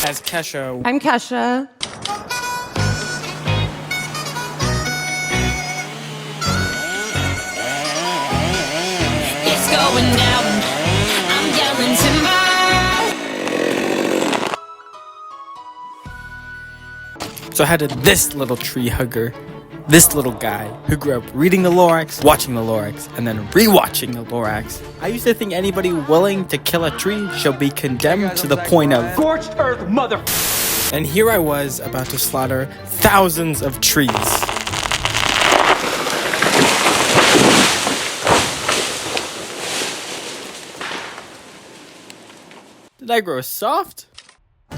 As Kesha. I'm Kesha. It's going down. I'm yelling timber. So how did this little tree hugger, this little guy who grew up reading the Lorax, watching the Lorax, and then rewatching the Lorax, I used to think anybody willing to kill a tree shall be condemned to the point of scorched earth, mother. And here I was about to slaughter thousands of trees. Did I grow soft?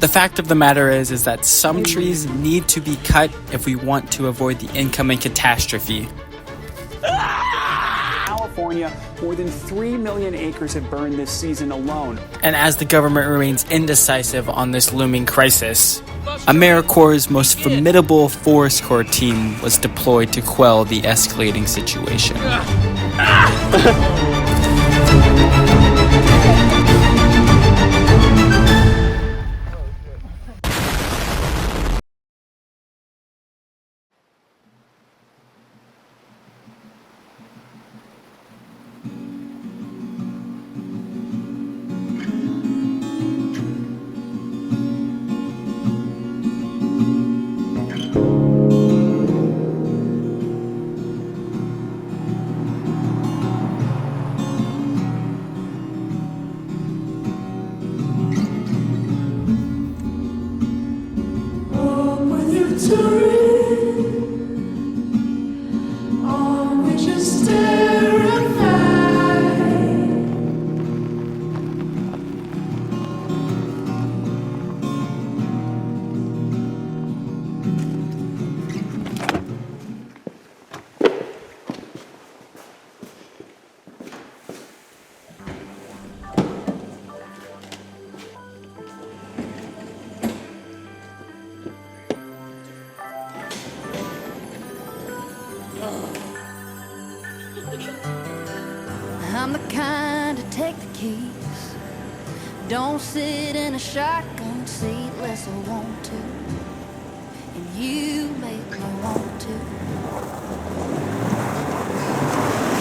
The fact of the matter is that some trees need to be cut if we want to avoid the incoming catastrophe. California, more than 3 million acres have burned this season alone. And as the government remains indecisive on this looming crisis, AmeriCorps' most formidable Forest Corps team was deployed to quell the escalating situation. I'm the kind to take the keys. Don't sit in a shotgun seat unless I want to. And you make me want to.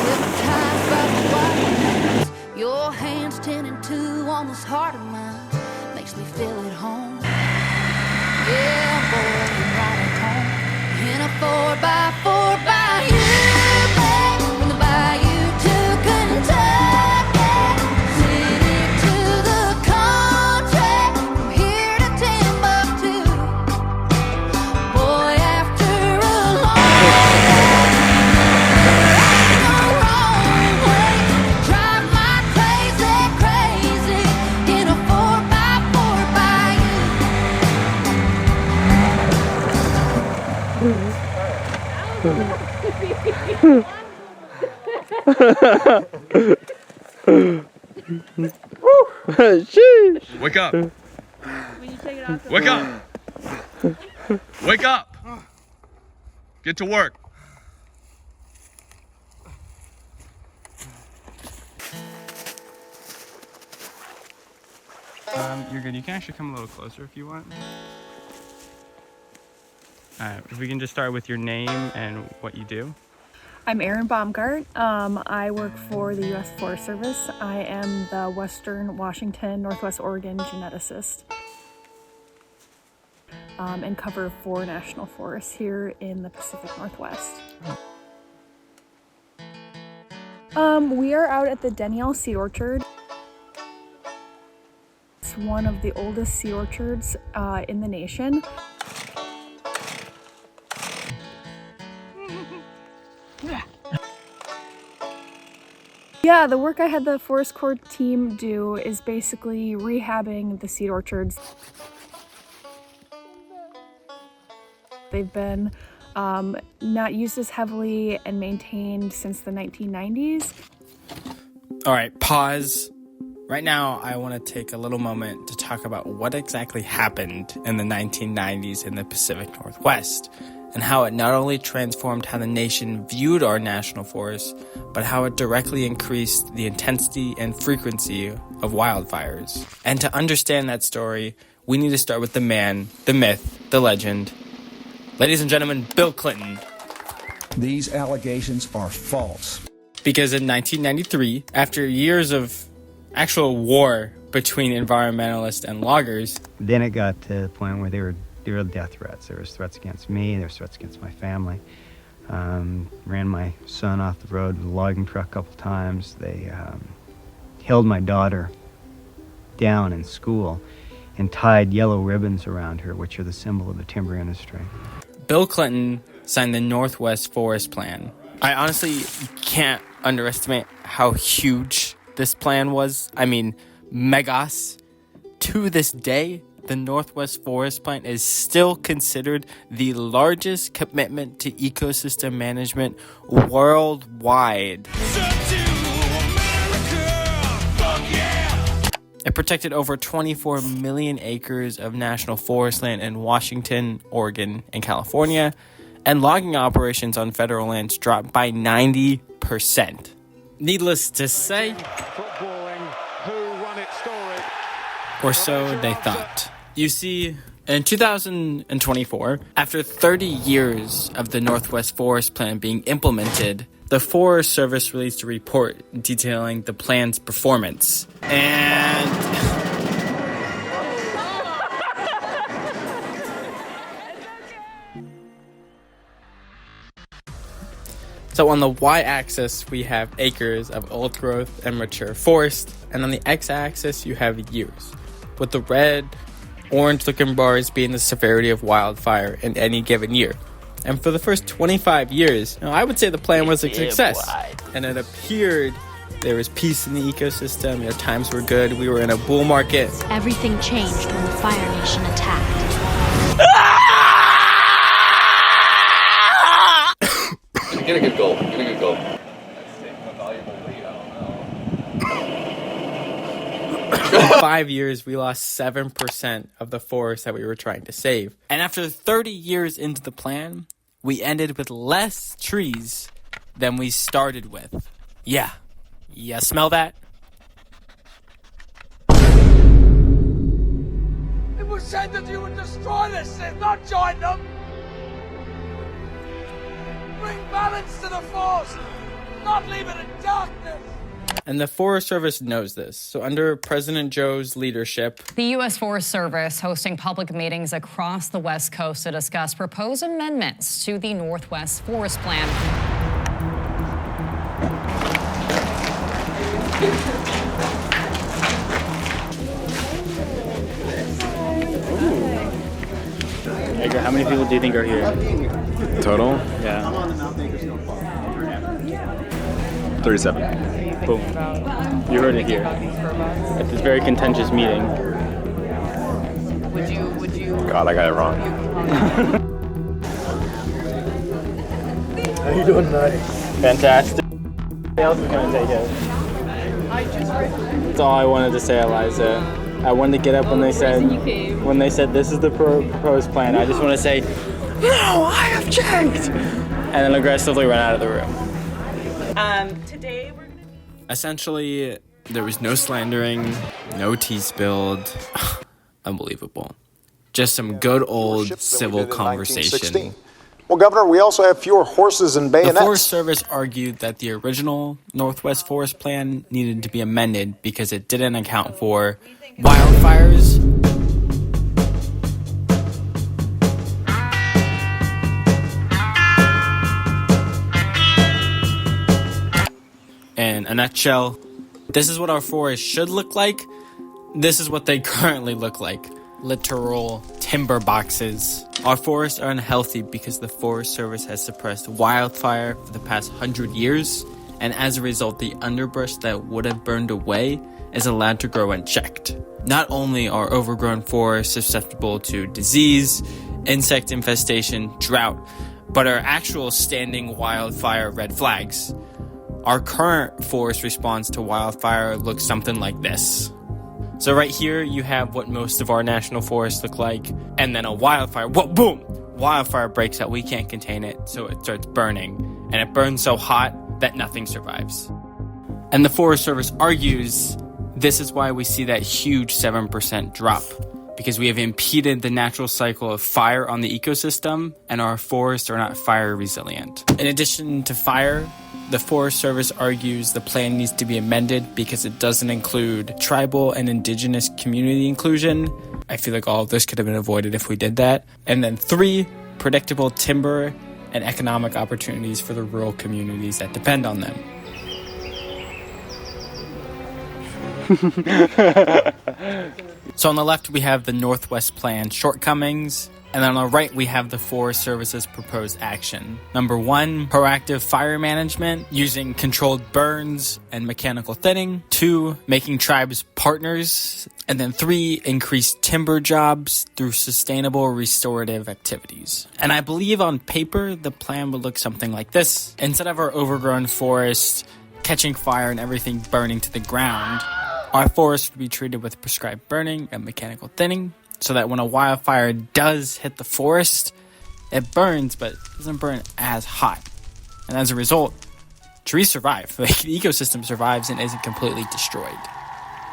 Hypnotized by the white hands, your hands 10 and 2 on this heart of mine makes me feel at home. Yeah, boy, you're right at home. In a 4x4 by you. Wake up! Wake up! Wake up! Get to work! You're good. You can actually come a little closer if you want. If we can just start with your name and what you do. I'm Erin Baumgart. I work for the U.S. Forest Service. I am the Western Washington, Northwest Oregon geneticist and cover 4 national forests here in the Pacific Northwest. We are out at the Danielle Seed Orchard. It's one of the oldest seed orchards in the nation. Yeah, the work I had the Forest Corps team do is basically rehabbing the seed orchards. They've been not used as heavily and maintained since the 1990s. All right, pause. Right now, I want to take a little moment to talk about what exactly happened in the 1990s in the Pacific Northwest, and how it not only transformed how the nation viewed our national forests, but how it directly increased the intensity and frequency of wildfires. And to understand that story, we need to start with the man, the myth, the legend. Ladies and gentlemen, Bill Clinton. These allegations are false. Because in 1993, after years of actual war between environmentalists and loggers, then it got to the point where there were death threats. There was threats against me. There was threats against my family. Ran my son off the road with a logging truck a couple times. They held my daughter down in school and tied yellow ribbons around her, which are the symbol of the timber industry. Bill Clinton signed the Northwest Forest Plan. I honestly can't underestimate how huge this plan was. I mean, megos. To this day, the Northwest Forest Plan is still considered the largest commitment to ecosystem management worldwide. It protected over 24 million acres of national forest land in Washington, Oregon, and California, and logging operations on federal lands dropped by 90%. Needless to say, or so they thought. You see, in 2024, after 30 years of the Northwest Forest Plan being implemented, the Forest Service released a report detailing the plan's performance. And so on the y-axis, we have acres of old growth and mature forest, and on the x-axis, you have years, with the red, orange-looking bars being the severity of wildfire in any given year. And for the first 25 years, I would say the plan was a success. And it appeared there was peace in the ecosystem, times were good, we were in a bull market. Everything changed when the Fire Nation attacked. Get a good goal. Get a good goal. 5 years, we lost 7% of the forest that we were trying to save. And after 30 years into the plan, we ended with less trees than we started with. Yeah. You smell that? It was said that you would destroy this and not join them. Bring balance to the force, not leave it in darkness. And the Forest Service knows this. So under President Joe's leadership, the U.S. Forest Service hosting public meetings across the West Coast to discuss proposed amendments to the Northwest Forest Plan. Edgar, how many people do you think are here? Total? Yeah. 37. Boom. You heard it here. At this very contentious meeting. Would you? God, I got it wrong. How you doing tonight? Fantastic. Who else is gonna take it? That's all I wanted to say, Eliza. I wanted to get up when they said this is the proposed plan. I just want to say, no, I object, and then aggressively run out of the room. Today we're gonna. Essentially, there was no slandering, no tea spilled. Unbelievable. Just some good old civil conversation. Well, Governor, we also have fewer horses and bayonets. The Forest Service argued that the original Northwest Forest Plan needed to be amended because it didn't account for wildfires, in a nutshell, this is what our forests should look like. This is what they currently look like. Literal timber boxes. Our forests are unhealthy because the Forest Service has suppressed wildfire for the past 100 years, and as a result, the underbrush that would have burned away is allowed to grow unchecked. Not only are overgrown forests susceptible to disease, insect infestation, drought, but are actual standing wildfire red flags. Our current forest response to wildfire looks something like this. So right here, you have what most of our national forests look like, and then a wildfire, whoa, boom! Wildfire breaks out, we can't contain it, so it starts burning, and it burns so hot that nothing survives. And the Forest Service argues this is why we see that huge 7% drop, because we have impeded the natural cycle of fire on the ecosystem, and our forests are not fire resilient. In addition to fire, the Forest Service argues the plan needs to be amended because it doesn't include tribal and indigenous community inclusion. I feel like all of this could have been avoided if we did that. And then 3, predictable timber and economic opportunities for the rural communities that depend on them. So on the left, we have the Northwest Plan shortcomings, and then on the right, we have the Forest Service's proposed action. Number 1, proactive fire management using controlled burns and mechanical thinning. 2, making tribes partners. And then 3, increased timber jobs through sustainable restorative activities. And I believe on paper, the plan would look something like this. Instead of our overgrown forest catching fire and everything burning to the ground, our forest would be treated with prescribed burning and mechanical thinning, so that when a wildfire does hit the forest, it burns, but it doesn't burn as hot. And as a result, trees survive. The ecosystem survives and isn't completely destroyed.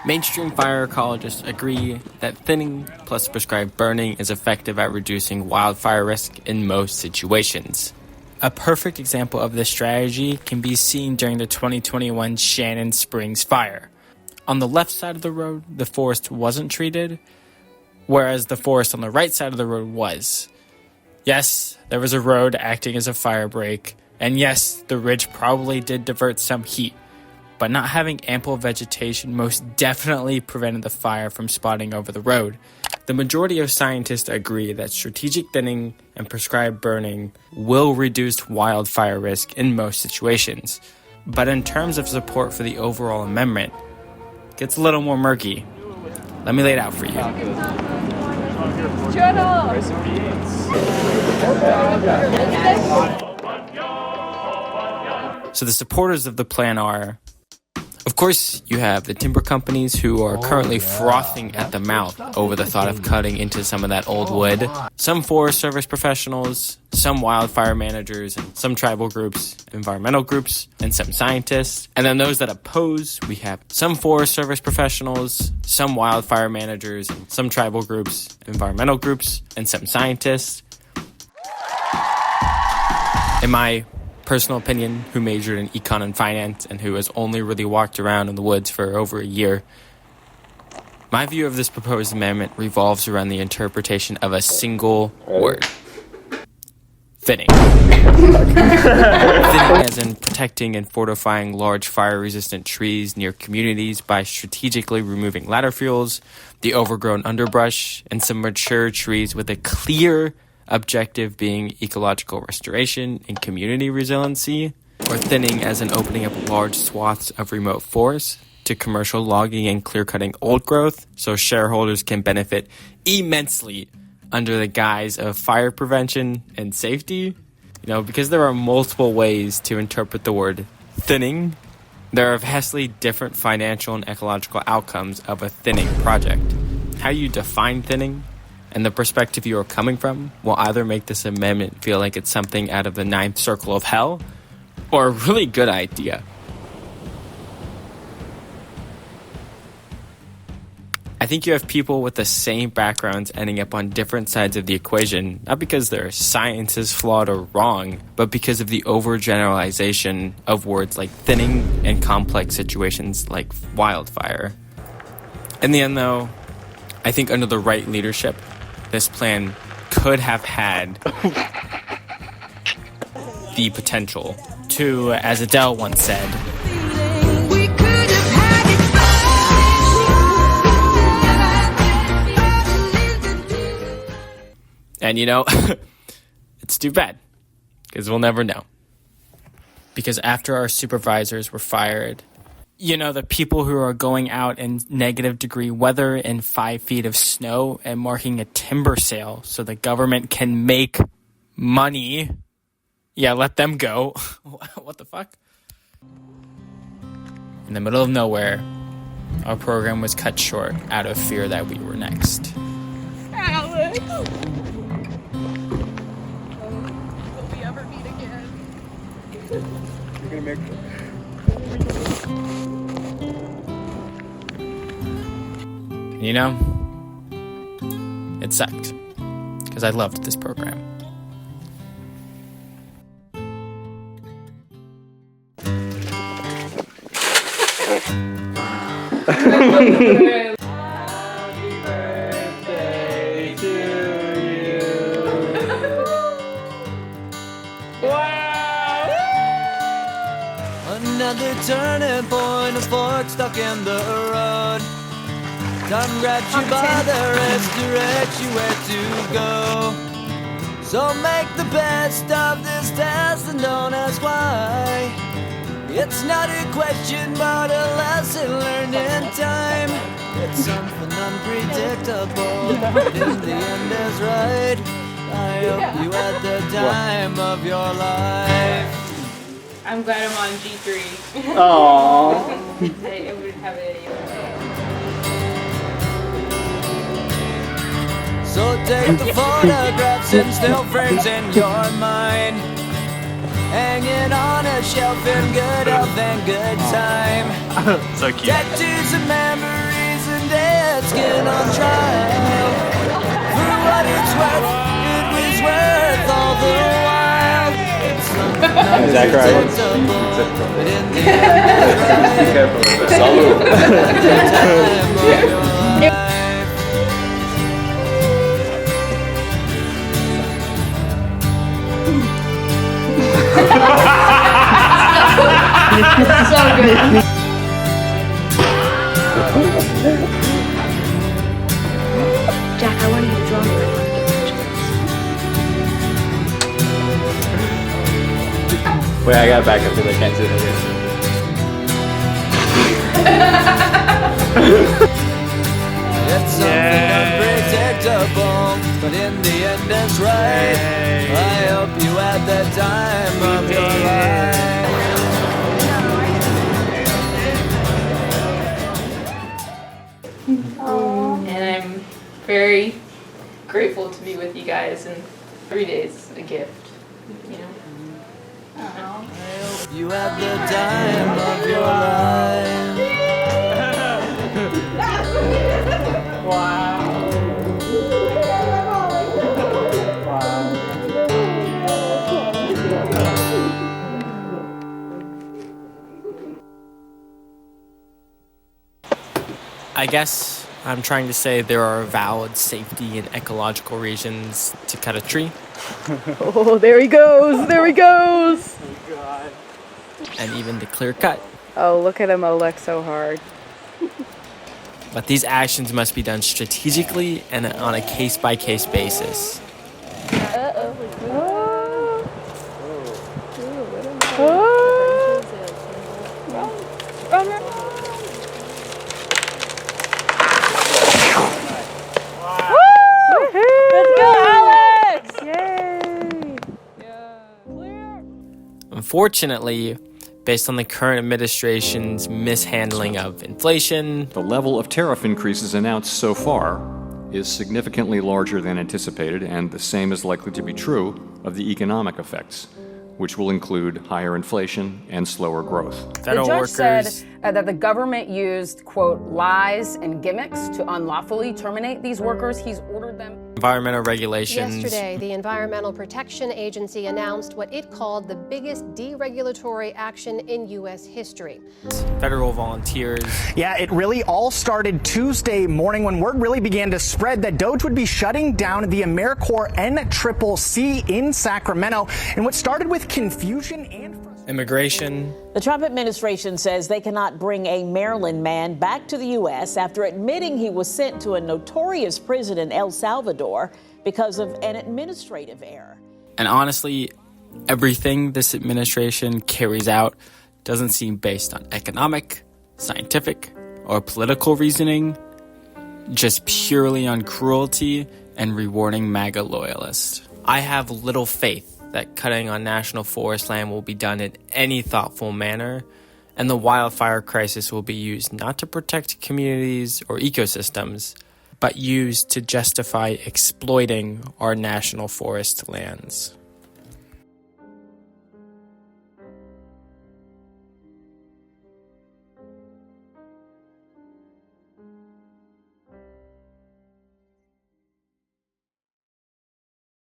Mainstream fire ecologists agree that thinning plus prescribed burning is effective at reducing wildfire risk in most situations. A perfect example of this strategy can be seen during the 2021 Shannon Springs fire. On the left side of the road, the forest wasn't treated, whereas the forest on the right side of the road was. Yes, there was a road acting as a fire break, and yes, the ridge probably did divert some heat, but not having ample vegetation most definitely prevented the fire from spotting over the road. The majority of scientists agree that strategic thinning and prescribed burning will reduce wildfire risk in most situations, but in terms of support for the overall amendment, gets a little more murky. Let me lay it out for you. Shut up! So the supporters of the plan are, of course, you have the timber companies who are currently frothing at the mouth over the thought of cutting into some of that old wood. Some Forest Service professionals, some wildfire managers, and some tribal groups, environmental groups, and some scientists. And then those that oppose, we have some Forest Service professionals, some wildfire managers, some tribal groups, environmental groups, and some scientists. In my personal opinion, who majored in econ and finance and who has only really walked around in the woods for over a year, my view of this proposed amendment revolves around the interpretation of a single word. Thinning. Thinning as in protecting and fortifying large fire-resistant trees near communities by strategically removing ladder fuels, the overgrown underbrush, and some mature trees with a clear objective being ecological restoration and community resiliency, or thinning as in opening up large swaths of remote forests to commercial logging and clear-cutting old growth so shareholders can benefit immensely under the guise of fire prevention and safety. Because there are multiple ways to interpret the word thinning, there are vastly different financial and ecological outcomes of a thinning project. How you define thinning and the perspective you are coming from will either make this amendment feel like it's something out of the ninth circle of hell, or a really good idea. I think you have people with the same backgrounds ending up on different sides of the equation, not because their science is flawed or wrong, but because of the overgeneralization of words like thinning and complex situations like wildfire. In the end, though, I think under the right leadership, this plan could have had the potential to, as Adele once said, and it's too bad, because we'll never know. Because after our supervisors were fired, the people who are going out in negative-degree weather in 5 feet of snow and marking a timber sale so the government can make money, let them go. What the fuck? In the middle of nowhere, our program was cut short out of fear that we were next. Alex! Will we ever meet again? You're gonna make... it sucked, because I loved this program. Another turning point, a fork stuck in the road. Time grabs you by the wrist, directs you where to go. So make the best of this test and don't ask why. It's not a question but a lesson learned in time. It's something unpredictable, but in the end is right. I hope you had the time of your life. I'm glad I'm on G3. Aww. I would have it anyway. So take the photographs and still frames in your mind, hanging on a shelf in good health and good time. So cute. Tattoos and memories and dead skin on trial. For what it's worth, it was worth all the while. It's something unpredictable, but in the end it's right. So good. Jack, I want you to draw me like one of the Wait, I gotta back up because I can't see It's something unpredictable, but in the end it's right. I hope you had the time of your life. And I'm very grateful to be with you guys, and every day is a gift, you know? I hope you had the time of your life. Wow. I guess I'm trying to say there are valid safety and ecological reasons to cut a tree. Oh, there he goes. There he goes. Oh, God. And even to clear cut. Oh, look at him elect so hard. But these actions must be done strategically and on a case-by-case basis. Unfortunately, based on the current administration's mishandling of inflation, the level of tariff increases announced so far is significantly larger than anticipated, and the same is likely to be true of the economic effects, which will include higher inflation and slower growth. The judge said that the government used, quote, lies and gimmicks to unlawfully terminate these workers. He's ordered them. Environmental regulations. Yesterday, the Environmental Protection Agency announced what it called the biggest deregulatory action in U.S. history. Federal volunteers. Yeah, it really all started Tuesday morning when word really began to spread that DOGE would be shutting down the AmeriCorps NCCC in Sacramento. And what started with confusion and immigration. The Trump administration says they cannot bring a Maryland man back to the U.S. after admitting he was sent to a notorious prison in El Salvador because of an administrative error. And honestly, everything this administration carries out doesn't seem based on economic, scientific, or political reasoning, just purely on cruelty and rewarding MAGA loyalists. I have little faith that cutting on national forest land will be done in any thoughtful manner, and the wildfire crisis will be used not to protect communities or ecosystems, but used to justify exploiting our national forest lands.